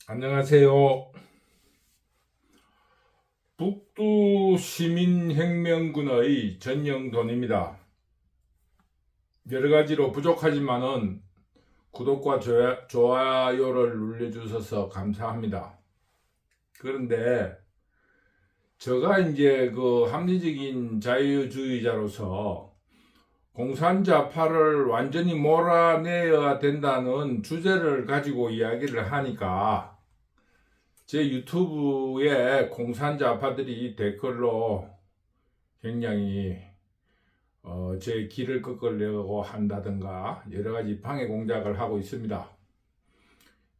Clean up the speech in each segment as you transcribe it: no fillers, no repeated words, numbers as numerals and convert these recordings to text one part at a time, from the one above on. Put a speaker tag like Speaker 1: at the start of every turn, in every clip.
Speaker 1: 안녕하세요. 북두 시민혁명군의 전영돈입니다. 여러가지로 부족하지만은 구독과 좋아요를 눌러주셔서 감사합니다. 그런데 제가 이제 합리적인 자유주의자로서 공산좌파를 완전히 몰아내야 된다는 주제를 가지고 이야기를 하니까 제 유튜브에 공산좌파들이 댓글로 굉장히 제 길을 꺾으려고 한다든가 여러가지 방해 공작을 하고 있습니다.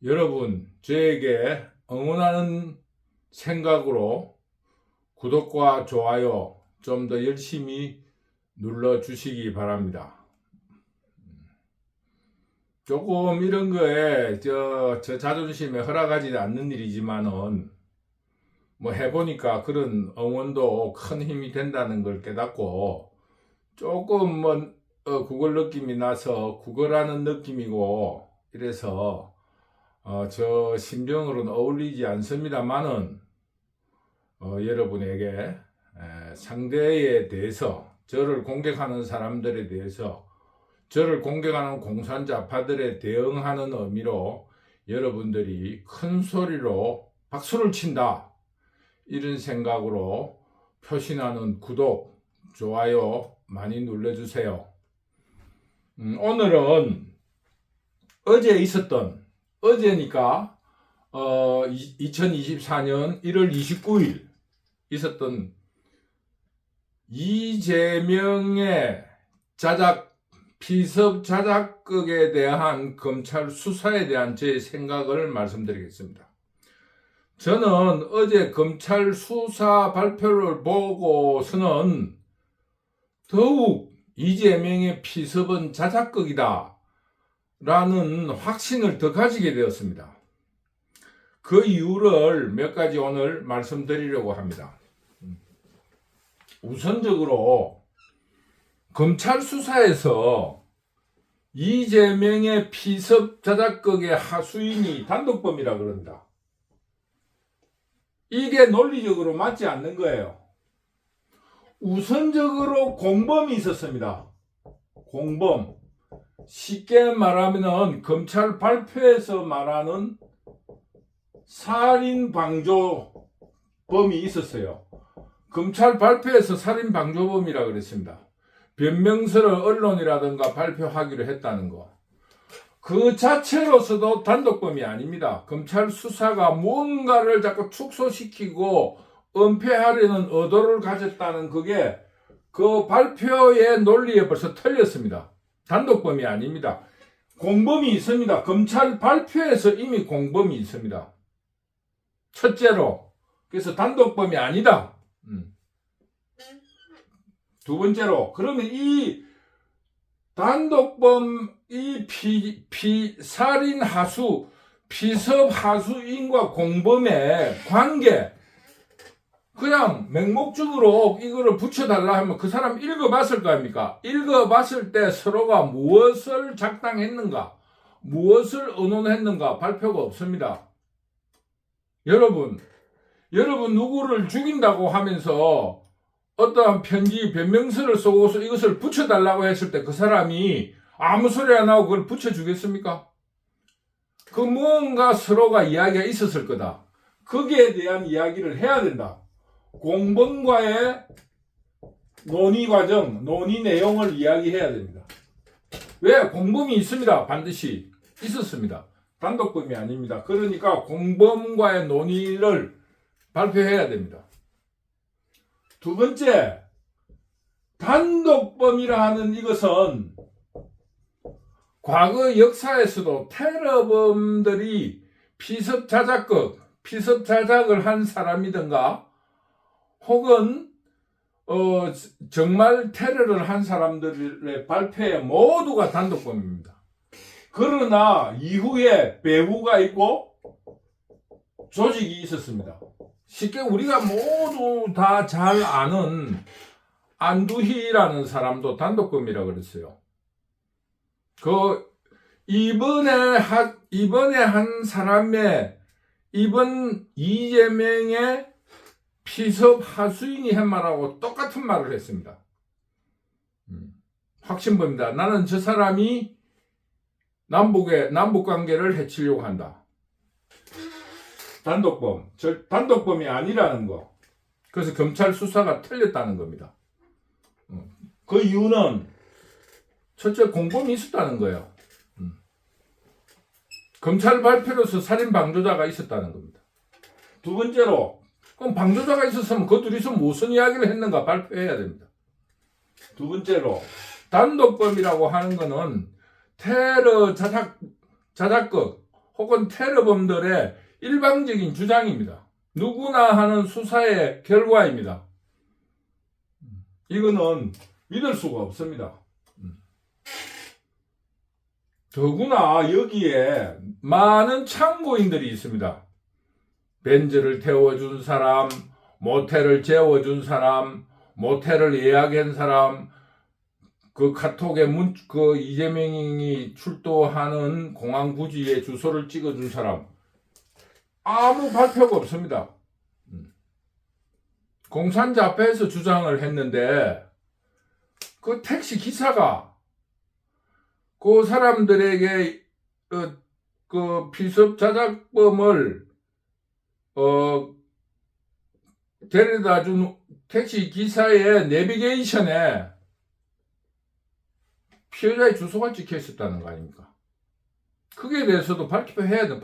Speaker 1: 여러분, 저에게 응원하는 생각으로 구독과 좋아요 좀 더 열심히 눌러주시기 바랍니다. 조금 이런 거에 저 자존심에 허락하지 않는 일이지만은 해보니까 그런 응원도 큰 힘이 된다는 걸 깨닫고 조금 구걸 느낌이 나서 구걸하는 느낌이고 이래서 저 심정으로는 어울리지 않습니다만은 여러분에게 상대에 대해서 저를 공격하는 사람들에 대해서 저를 공격하는 공산좌파들에 대응하는 의미로 여러분들이 큰 소리로 박수를 친다 이런 생각으로 표시나는 구독, 좋아요 많이 눌러주세요. 오늘은 어제니까 2024년 1월 29일 있었던 이재명의 피습 자작극에 대한 검찰 수사에 대한 제 생각을 말씀드리겠습니다. 저는 어제 검찰 수사 발표를 보고서는 더욱 이재명의 피습은 자작극이다 라는 확신을 더 가지게 되었습니다. 그 이유를 몇 가지 오늘 말씀드리려고 합니다. 우선적으로 검찰 수사에서 이재명의 피습 자작극의 하수인이 단독범이라 그런다. 이게 논리적으로 맞지 않는 거예요. 우선적으로 공범이 있었습니다. 공범. 쉽게 말하면 검찰 발표에서 말하는 살인방조범이 있었어요. 검찰 발표에서 살인방조범이라 그랬습니다. 변명서를 언론이라든가 발표하기로 했다는 거. 그 자체로서도 단독범이 아닙니다. 검찰 수사가 무언가를 자꾸 축소시키고 은폐하려는 의도를 가졌다는 그게 그 발표의 논리에 벌써 틀렸습니다. 단독범이 아닙니다. 공범이 있습니다. 검찰 발표에서 이미 공범이 있습니다. 첫째로. 그래서 단독범이 아니다. 두 번째로, 그러면 이 단독범, 살인 하수, 피습 하수인과 공범의 관계, 그냥 맹목적으로 이거를 붙여달라 하면 그 사람 읽어봤을 거 아닙니까? 읽어봤을 때 서로가 무엇을 작당했는가, 무엇을 의논했는가 발표가 없습니다. 여러분 누구를 죽인다고 하면서 어떠한 편지 변명서를 쓰고서 이것을 붙여달라고 했을 때 그 사람이 아무 소리 안 하고 그걸 붙여주겠습니까? 그 무언가 서로가 이야기가 있었을 거다. 거기에 대한 이야기를 해야 된다. 공범과의 논의 과정, 논의 내용을 이야기해야 됩니다. 왜? 공범이 있습니다. 반드시 있었습니다. 단독범이 아닙니다. 그러니까 공범과의 논의를 발표해야 됩니다. 두 번째, 단독범이라 하는 이것은 과거 역사에서도 테러범들이 피습 자작을 한 사람이든가 혹은 정말 테러를 한 사람들의 발표에 모두가 단독범입니다. 그러나 이후에 배후가 있고 조직이 있었습니다. 쉽게 우리가 모두 다 잘 아는 안두희라는 사람도 단독범이라고 그랬어요. 그 이번에 한 사람의 이번 이재명의 피섭 하수인이 한 말하고 똑같은 말을 했습니다. 확신범이다. 나는 저 사람이 남북 관계를 해치려고 한다. 단독범이 아니라는 거. 그래서 검찰 수사가 틀렸다는 겁니다. 그 이유는 첫째 공범이 있었다는 거예요. 검찰 발표로서 살인 방조자가 있었다는 겁니다. 두 번째로 그럼 방조자가 있었으면 그 둘이서 무슨 이야기를 했는가 발표해야 됩니다. 두 번째로 단독범이라고 하는 거는 테러 자작극 혹은 테러범들의 일방적인 주장입니다. 누구나 하는 수사의 결과입니다. 이거는 믿을 수가 없습니다. 더구나 여기에 많은 참고인들이 있습니다. 벤츠를 태워준 사람, 모텔을 재워준 사람, 모텔을 예약한 사람, 그 카톡에 그 이재명이 출도하는 공항 부지에 주소를 찍어준 사람, 아무 발표가 없습니다. 공산자 앞에서 주장을 했는데 그 택시 기사가 그 사람들에게 그 피습 자작범을 데려다 준 택시 기사의 내비게이션에 피해자의 주소가 찍혀 있었다는 거 아닙니까? 그게 대해서도 발표해야 돼.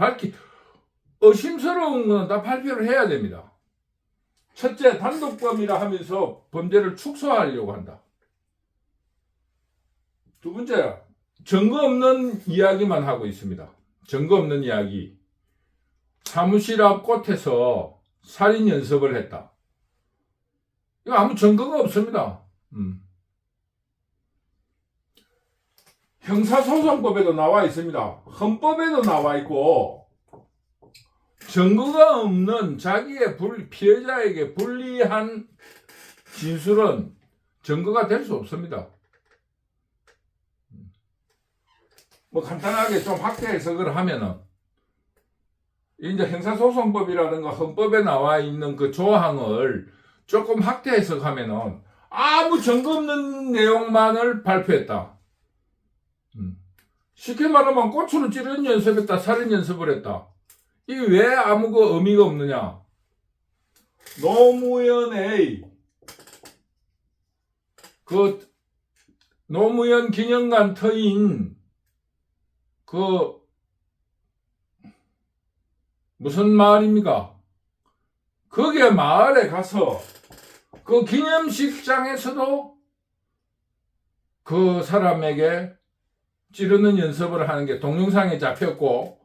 Speaker 1: 의심스러운 건 다 발표를 해야 됩니다. 첫째, 단독범이라 하면서 범죄를 축소하려고 한다. 두 번째, 증거 없는 이야기만 하고 있습니다. 증거 없는 이야기. 사무실 앞 꽃에서 살인 연습을 했다. 이거 아무 증거가 없습니다. 형사소송법에도 나와 있습니다. 헌법에도 나와 있고, 증거가 없는 자기의 피해자에게 불리한 진술은 증거가 될 수 없습니다. 뭐 간단하게 좀 확대 해석을 하면은 이제 형사소송법이라든가 헌법에 나와 있는 그 조항을 조금 확대 해석하면은 아무 증거 없는 내용만을 발표했다. 쉽게 말하면 고추를 찌르는 연습했다, 살인 연습을 했다. 이게 왜 아무 의미가 없느냐? 노무현 기념관 터인 무슨 마을입니까? 거기에 마을에 가서 그 기념식장에서도 그 사람에게 찌르는 연습을 하는 게 동영상에 잡혔고,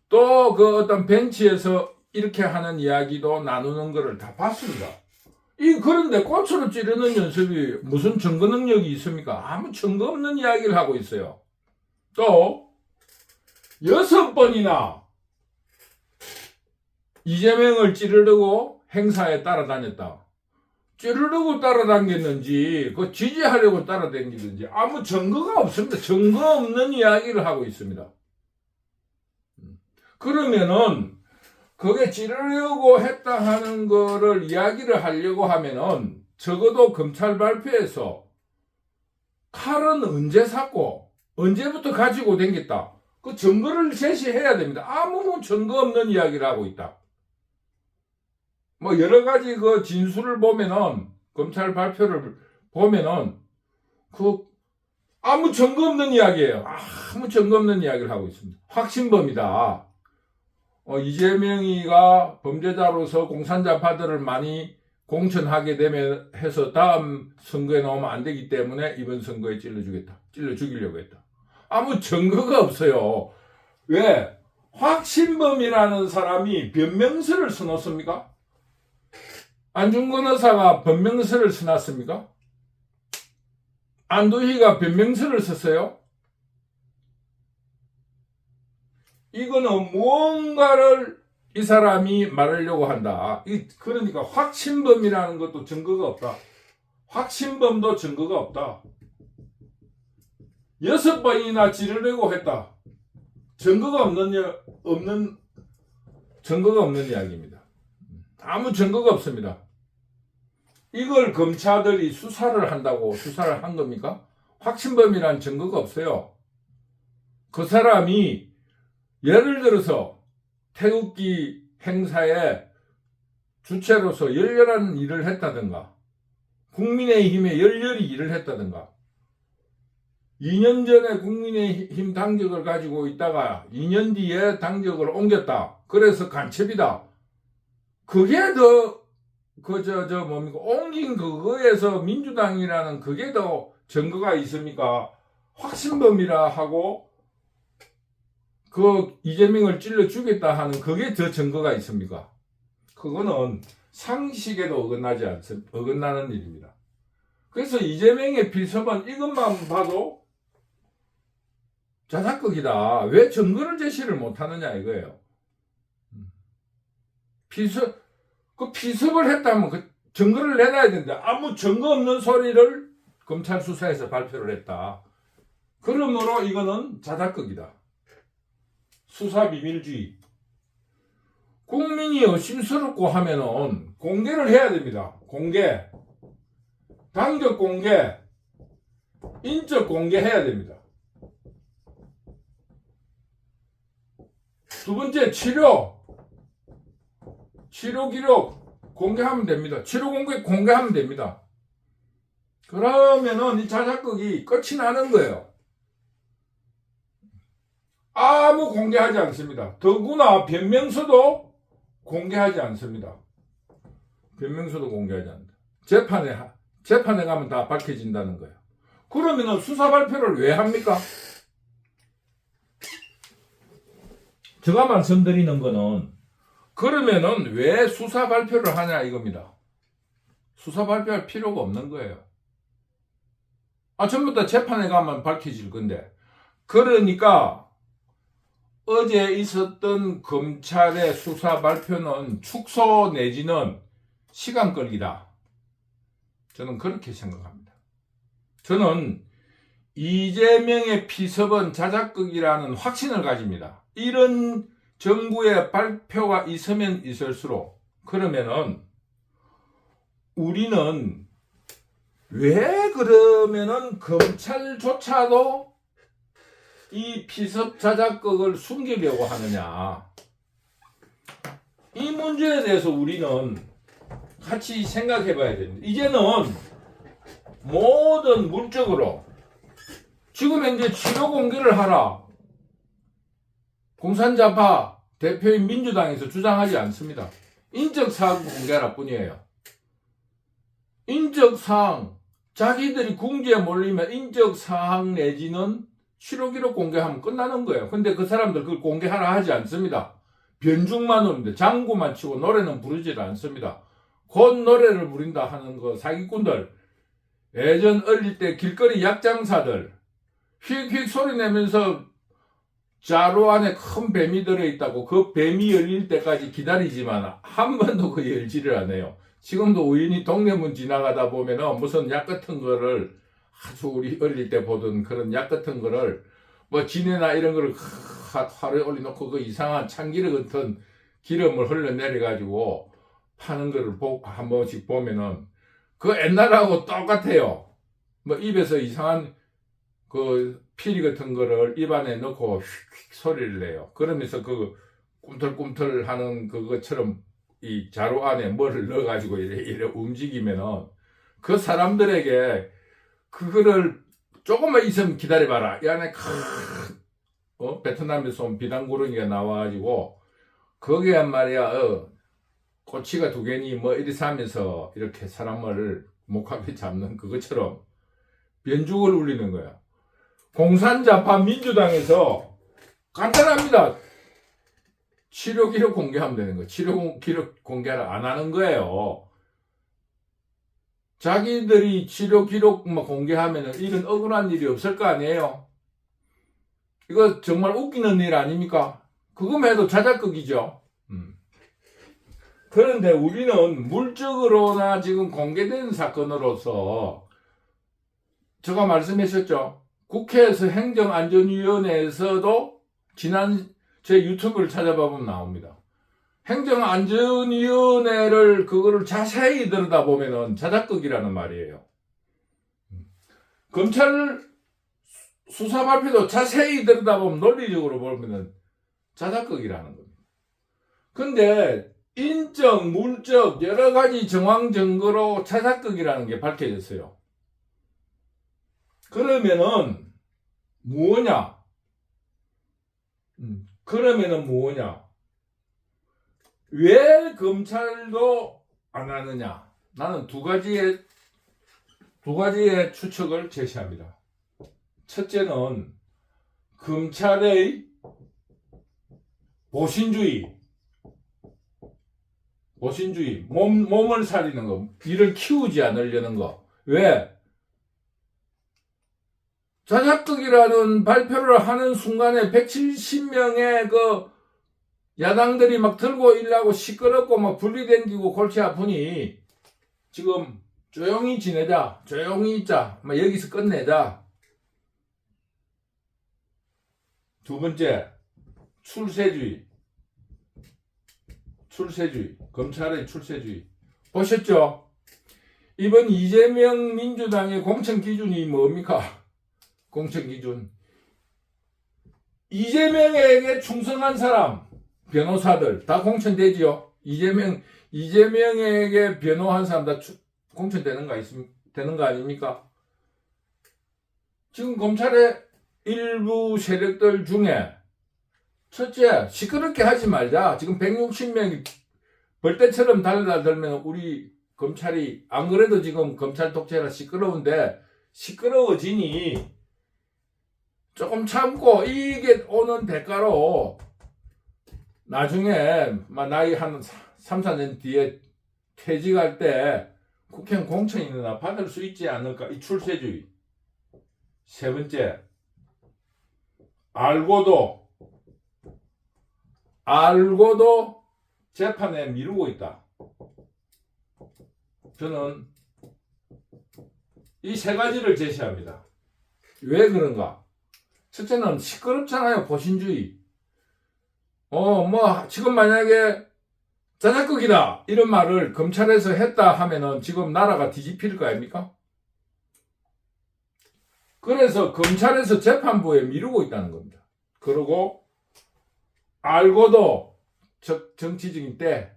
Speaker 1: 또 그 어떤 벤치에서 이렇게 하는 이야기도 나누는 거를 다 봤습니다. 그런데 고추를 찌르는 연습이 무슨 증거 능력이 있습니까? 아무 증거 없는 이야기를 하고 있어요. 또 6번이나 이재명을 찌르려고 행사에 따라다녔다. 찌르려고 따라다녔는지 그 지지하려고 따라다니든지 아무 증거가 없습니다. 증거 없는 이야기를 하고 있습니다. 그러면은 그게 찌르려고 했다 하는 거를 이야기를 하려고 하면은 적어도 검찰 발표에서 칼은 언제 샀고 언제부터 가지고 댕겼다, 그 증거를 제시해야 됩니다. 아무 증거 없는 이야기를 하고 있다. 뭐 여러 가지 그 진술을 보면은, 검찰 발표를 보면은 아무 증거 없는 이야기예요. 아무 증거 없는 이야기를 하고 있습니다. 확신범이다. 이재명이가 범죄자로서 공산자파들을 많이 공천하게 되면 해서 다음 선거에 나오면 안 되기 때문에 이번 선거에 찔러 죽이려고 했다. 아무 증거가 없어요. 왜? 확신범이라는 사람이 변명서를 써놓습니까? 안중근 의사가 변명서를 써놨습니까? 안도희가 변명서를 썼어요? 이거는 무언가를 이 사람이 말하려고 한다. 그러니까 확신범이라는 것도 증거가 없다. 확신범도 증거가 없다. 6번이나 찌르려고 했다. 증거가 없는 이야기입니다. 아무 증거가 없습니다. 이걸 검사들이 수사를 한다고 수사를 한 겁니까? 확신범이란 증거가 없어요. 그 사람이 예를 들어서 태극기 행사에 주체로서 열렬한 일을 했다든가 국민의힘에 열렬히 일을 했다든가 2년 전에 국민의힘 당적을 가지고 있다가 2년 뒤에 당적을 옮겼다. 그래서 간첩이다. 그게 더 뭡니까? 옮긴 그거에서 민주당이라는 그게 더 증거가 있습니까? 확신범이라 하고 그 이재명을 찔러 주겠다 하는 그게 더 증거가 있습니까? 그거는 상식에도 어긋나는 일입니다. 그래서 이재명의 비서는 이것만 봐도 자작극이다. 왜 증거를 제시를 못하느냐 이거예요. 피습을 했다면 그 증거를 내놔야 되는데 아무 증거 없는 소리를 검찰 수사에서 발표를 했다. 그러므로 이거는 자작극이다. 수사비밀주의. 국민이 의심스럽고 하면은 공개를 해야 됩니다. 공개. 당적 공개. 인적 공개해야 됩니다. 두 번째, 치료 기록 공개하면 됩니다. 치료 공개하면 됩니다. 그러면은 이 자작극이 끝이 나는 거예요. 아무 공개하지 않습니다. 더구나 변명서도 공개하지 않습니다. 변명서도 공개하지 않는다. 재판에 가면 다 밝혀진다는 거예요. 그러면은 수사 발표를 왜 합니까? 제가 말씀드리는 거는 그러면은 왜 수사 발표를 하냐 이겁니다. 수사 발표할 필요가 없는 거예요. 전부 다 재판에 가면 밝혀질 건데. 그러니까 어제 있었던 검찰의 수사 발표는 축소 내지는 시간 끌기다. 저는 그렇게 생각합니다. 저는 이재명의 피습은 자작극이라는 확신을 가집니다. 이런 정부의 발표가 있으면 있을수록 그러면은 우리는 왜 그러면은 검찰조차도 이 피습 자작극을 숨기려고 하느냐. 이 문제에 대해서 우리는 같이 생각해 봐야 됩니다. 이제는 모든 물적으로 지금 현재 치료 공개를 하라. 공산자파 대표인 민주당에서 주장하지 않습니다. 인적사항 공개할 뿐이에요. 인적사항, 자기들이 궁지에 몰리면 인적사항 내지는 치료기록 공개하면 끝나는 거예요. 근데 그 사람들 그걸 공개하라 하지 않습니다. 변죽만 오는데 장구만 치고 노래는 부르질 않습니다. 곧 노래를 부른다 하는 거 사기꾼들, 예전 어릴 때 길거리 약장사들 휙휙 소리 내면서 자루 안에 큰 뱀이 들어있다고 그 뱀이 열릴 때까지 기다리지만 한 번도 그 열지를 않아요. 지금도 우연히 동네문 지나가다 보면은 무슨 약 같은 거를 아주 우리 어릴 때 보던 그런 약 같은 거를 뭐 진해나 이런 거를 화로에 올려놓고 그 이상한 참기름 같은 기름을 흘러내려가지고 파는 거를 한 번씩 보면은 그 옛날하고 똑같아요. 뭐 입에서 이상한 그 피리 같은 거를 입안에 넣고 휙휙 소리를 내요. 그러면서 그 꿈틀꿈틀 하는 그것처럼 이 자루 안에 뭐를 넣어가지고 이래 움직이면은 그 사람들에게 그거를 조금만 있으면 기다려봐라. 이 안에 베트남에서 온 비단구렁이가 나와가지고 거기에 말이야 꼬치가 두 개니 뭐 이리서 하면서 이렇게 사람을 목합에 잡는 그것처럼 변죽을 울리는 거야. 공산자파 민주당에서 간단합니다. 치료 기록 공개하면 되는 거예요. 치료 기록 공개를 안 하는 거예요. 자기들이 치료 기록 공개하면은 이런 억울한 일이 없을 거 아니에요. 이거 정말 웃기는 일 아닙니까? 그거만 해도 자작극이죠. 그런데 우리는 물적으로나 지금 공개된 사건으로서 제가 말씀하셨죠. 국회에서 행정안전위원회에서도 지난 제 유튜브를 찾아보면 나옵니다. 행정안전위원회를 그거를 자세히 들여다보면은 자작극이라는 말이에요. 검찰 수사 발표도 자세히 들여다보면 논리적으로 보면은 자작극이라는 겁니다. 근데 인적, 물적 여러 가지 정황 증거로 자작극이라는 게 밝혀졌어요. 그러면은 뭐냐? 왜 검찰도 안 하느냐? 나는 두 가지의 추측을 제시합니다. 첫째는 검찰의 보신주의, 몸을 살리는 거, 일을 키우지 않으려는 거. 왜? 자작극이라는 발표를 하는 순간에 170명의 그 야당들이 막 들고 일하고 시끄럽고 막 분리댕기고 골치 아프니 지금 조용히 지내자, 조용히 있자, 막 여기서 끝내자. 두 번째, 출세주의. 검찰의 출세주의. 보셨죠? 이번 이재명 민주당의 공천 기준이 뭡니까? 공천 기준. 이재명에게 충성한 사람, 변호사들 다 공천되지요. 이재명에게 변호한 사람 다 공천되는 거 아닙니까? 지금 검찰의 일부 세력들 중에 첫째, 시끄럽게 하지 말자. 지금 160명이 벌떼처럼 달려들면 우리 검찰이 안 그래도 지금 검찰 독재라 시끄러운데 시끄러워지니 조금 참고 이게 오는 대가로 나중에 나이 한 3, 4년 뒤에 퇴직할 때 국회의원 공천이나 받을 수 있지 않을까? 이 출세주의. 세 번째, 알고도 재판에 미루고 있다. 저는 이 세 가지를 제시합니다. 왜 그런가? 첫째는 시끄럽잖아요. 보신주의. 지금 만약에 자작극이다 이런 말을 검찰에서 했다 하면은 지금 나라가 뒤집힐 거 아닙니까? 그래서 검찰에서 재판부에 미루고 있다는 겁니다. 그리고 알고도 정치적인 때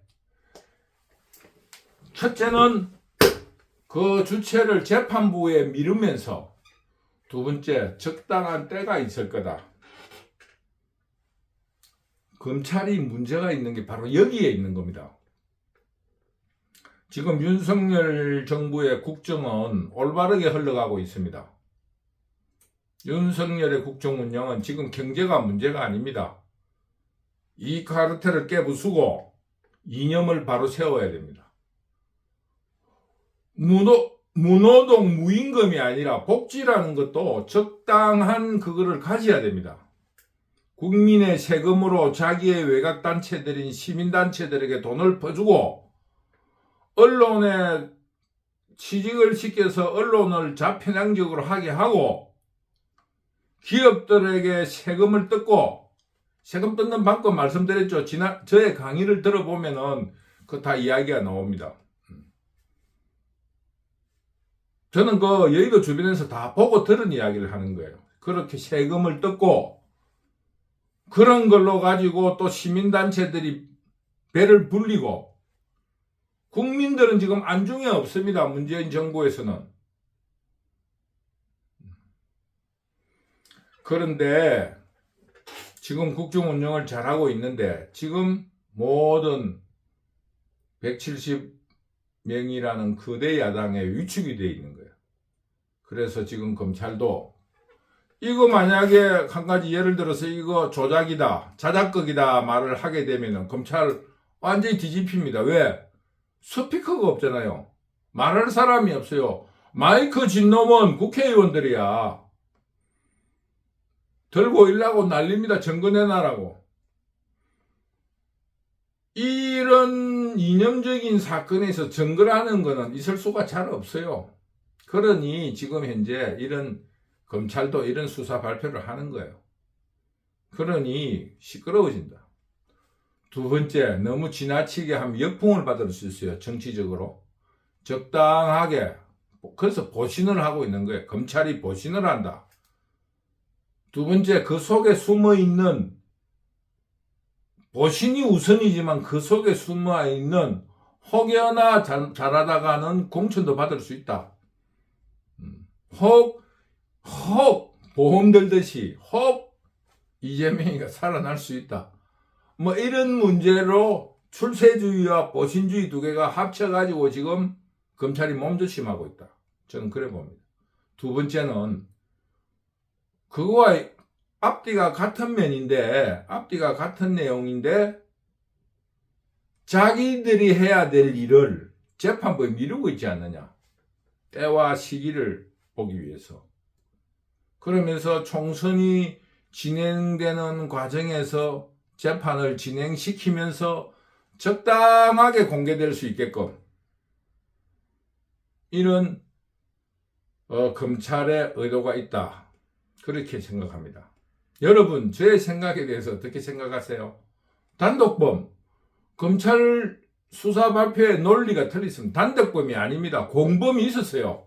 Speaker 1: 첫째는 그 주체를 재판부에 미루면서 두 번째 적당한 때가 있을 거다. 검찰이 문제가 있는 게 바로 여기에 있는 겁니다. 지금 윤석열 정부의 국정은 올바르게 흘러가고 있습니다. 윤석열의 국정 운영은 지금 경제가 문제가 아닙니다. 이 카르텔을 깨부수고 이념을 바로 세워야 됩니다. 무노동 무임금이 아니라 복지라는 것도 적당한 그거를 가져야 됩니다. 국민의 세금으로 자기의 외곽단체들인 시민단체들에게 돈을 퍼주고 언론에 취직을 시켜서 언론을 자편향적으로 하게 하고 기업들에게 세금을 뜯고 세금 뜯는 방법 말씀드렸죠. 저의 강의를 들어보면은 그 다 이야기가 나옵니다. 저는 그 여의도 주변에서 다 보고 들은 이야기를 하는 거예요. 그렇게 세금을 뜯고 그런 걸로 가지고 또 시민단체들이 배를 불리고 국민들은 지금 안중에 없습니다. 문재인 정부에서는. 그런데 지금 국정 운영을 잘하고 있는데 지금 모든 170명이라는 거대 야당에 위축이 되어 있는 거예요. 그래서 지금 검찰도 이거 만약에 한 가지 예를 들어서 이거 조작이다, 자작극이다 말을 하게 되면 검찰 완전히 뒤집힙니다. 왜? 스피커가 없잖아요. 말할 사람이 없어요. 마이크 진 놈은 국회의원들이야. 들고 일라고 난립니다. 증거내놔라고. 이런 이념적인 사건에서 증거라는 거는 있을 수가 잘 없어요. 그러니 지금 현재 검찰도 이런 수사 발표를 하는 거예요. 그러니 시끄러워진다. 두 번째, 너무 지나치게 하면 역풍을 받을 수 있어요. 정치적으로. 적당하게. 그래서 보신을 하고 있는 거예요. 검찰이 보신을 한다. 두 번째, 그 속에 숨어있는, 보신이 우선이지만 그 속에 숨어있는 혹여나 잘하다가는 공천도 받을 수 있다. 혹 보험 들듯이 혹 이재명이가 살아날 수 있다. 뭐 이런 문제로 출세주의와 보신주의 두 개가 합쳐가지고 지금 검찰이 몸조심하고 있다. 저는 그래 봅니다. 두 번째는 그거와 앞뒤가 같은 면인데, 앞뒤가 같은 내용인데 자기들이 해야 될 일을 재판부에 미루고 있지 않느냐. 때와 시기를 보기 위해서. 그러면서 총선이 진행되는 과정에서 재판을 진행시키면서 적당하게 공개될 수 있게끔 이런 검찰의 의도가 있다. 그렇게 생각합니다. 여러분, 제 생각에 대해서 어떻게 생각하세요? 단독범, 검찰 수사 발표의 논리가 틀렸습니다. 단독범이 아닙니다. 공범이 있었어요.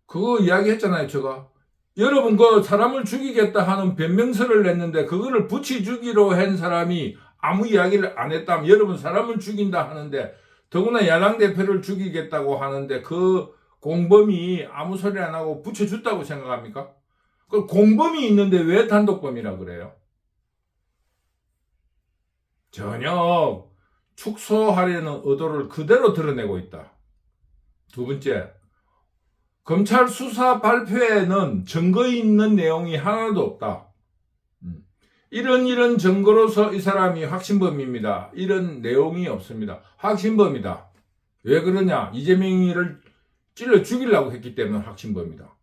Speaker 1: 그거 이야기했잖아요, 제가. 여러분, 그 사람을 죽이겠다 하는 변명서를 냈는데 그거를 붙여주기로 한 사람이 아무 이야기를 안 했다면, 여러분 사람을 죽인다 하는데, 더구나 야당 대표를 죽이겠다고 하는데 그 공범이 아무 소리 안 하고 붙여줬다고 생각합니까? 그 공범이 있는데 왜 단독범이라 그래요? 전혀 축소하려는 의도를 그대로 드러내고 있다. 두 번째, 검찰 수사 발표에는 증거 있는 내용이 하나도 없다. 이런 증거로서 이 사람이 확신범입니다. 이런 내용이 없습니다. 확신범이다. 왜 그러냐? 이재명이를 찔러 죽이려고 했기 때문에 확신범이다.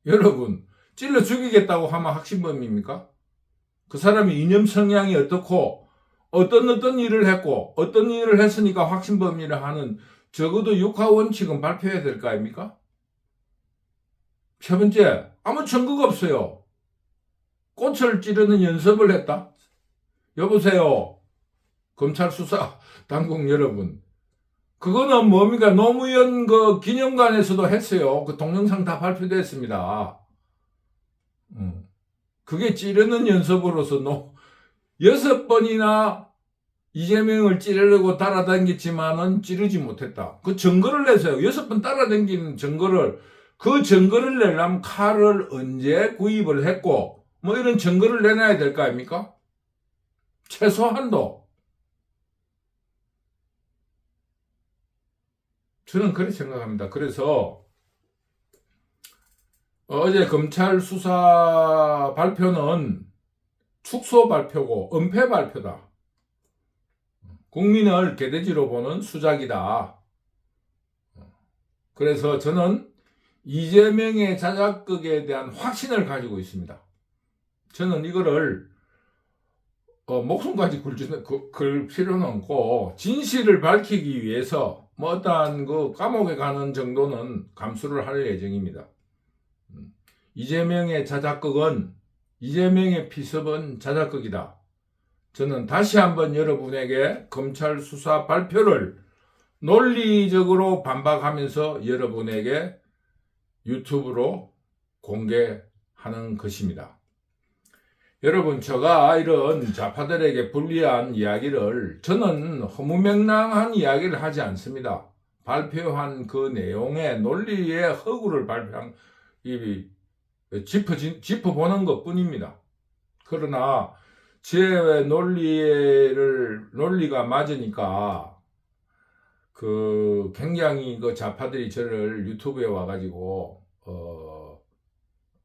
Speaker 1: 여러분, 찔러 죽이겠다고 하면 확신범입니까? 그 사람이 이념 성향이 어떻고 어떤 일을 했고 어떤 일을 했으니까 확신범이라 하는 적어도 육하원칙은 발표해야 될 거 아닙니까? 세 번째, 아무 증거가 없어요. 꽃을 찌르는 연습을 했다? 여보세요. 검찰 수사 당국 여러분. 그거는 뭡니까? 노무현 그 기념관에서도 했어요. 그 동영상 다 발표됐습니다. 그게 찌르는 연습으로서 6번이나 이재명을 찌르려고 따라다녔지만은 찌르지 못했다. 그 증거를 내세요. 6번 따라다니는 증거를, 그 증거를 내려면 칼을 언제 구입을 했고, 뭐 이런 증거를 내놔야 될 거 아닙니까? 최소한도. 저는 그렇게 생각합니다. 그래서 어제 검찰 수사 발표는 축소 발표고 은폐 발표다. 국민을 개돼지로 보는 수작이다. 그래서 저는 이재명의 자작극에 대한 확신을 가지고 있습니다. 저는 이거를 목숨까지 걸 필요는 없고 진실을 밝히기 위해서 뭐 어떠한 그 감옥에 가는 정도는 감수를 할 예정입니다. 이재명의 자작극은, 이재명의 피습은 자작극이다. 저는 다시 한번 여러분에게 검찰 수사 발표를 논리적으로 반박하면서 여러분에게 유튜브로 공개하는 것입니다. 여러분, 제가 이런 좌파들에게 불리한 이야기를, 저는 허무맹랑한 이야기를 하지 않습니다. 발표한 그 내용의 논리의 허구를 짚어보는 것 뿐입니다. 그러나 제 논리가 맞으니까 굉장히 그 좌파들이 저를 유튜브에 와가지고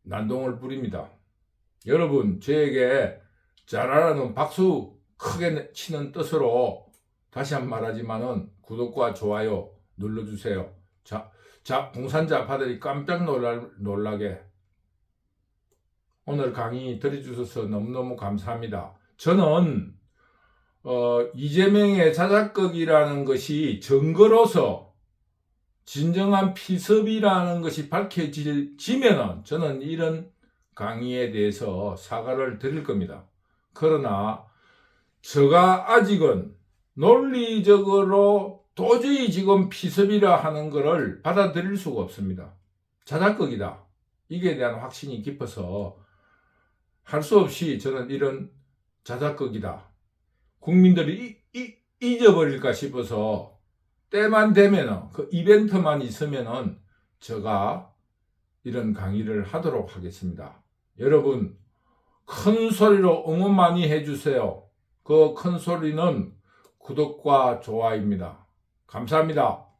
Speaker 1: 난동을 부립니다. 여러분, 저에게 잘하라는 박수 크게 치는 뜻으로 다시 한 번 말하지만은 구독과 좋아요 눌러주세요. 공산 좌파들이 깜짝 놀라게 오늘 강의 들어주셔서 너무너무 감사합니다. 저는 이재명의 자작극이라는 것이 증거로서 진정한 피습이라는 것이 밝혀지면은 저는 이런 강의에 대해서 사과를 드릴 겁니다. 그러나 제가 아직은 논리적으로 도저히 지금 피습이라 하는 것을 받아들일 수가 없습니다. 자작극이다. 이게 대한 확신이 깊어서 할 수 없이 저는 이런 자작극이다. 국민들이 잊어버릴까 싶어서 때만 되면은 그 이벤트만 있으면은 제가 이런 강의를 하도록 하겠습니다. 여러분 큰 소리로 응원 많이 해주세요. 그 큰 소리는 구독과 좋아요입니다. 감사합니다.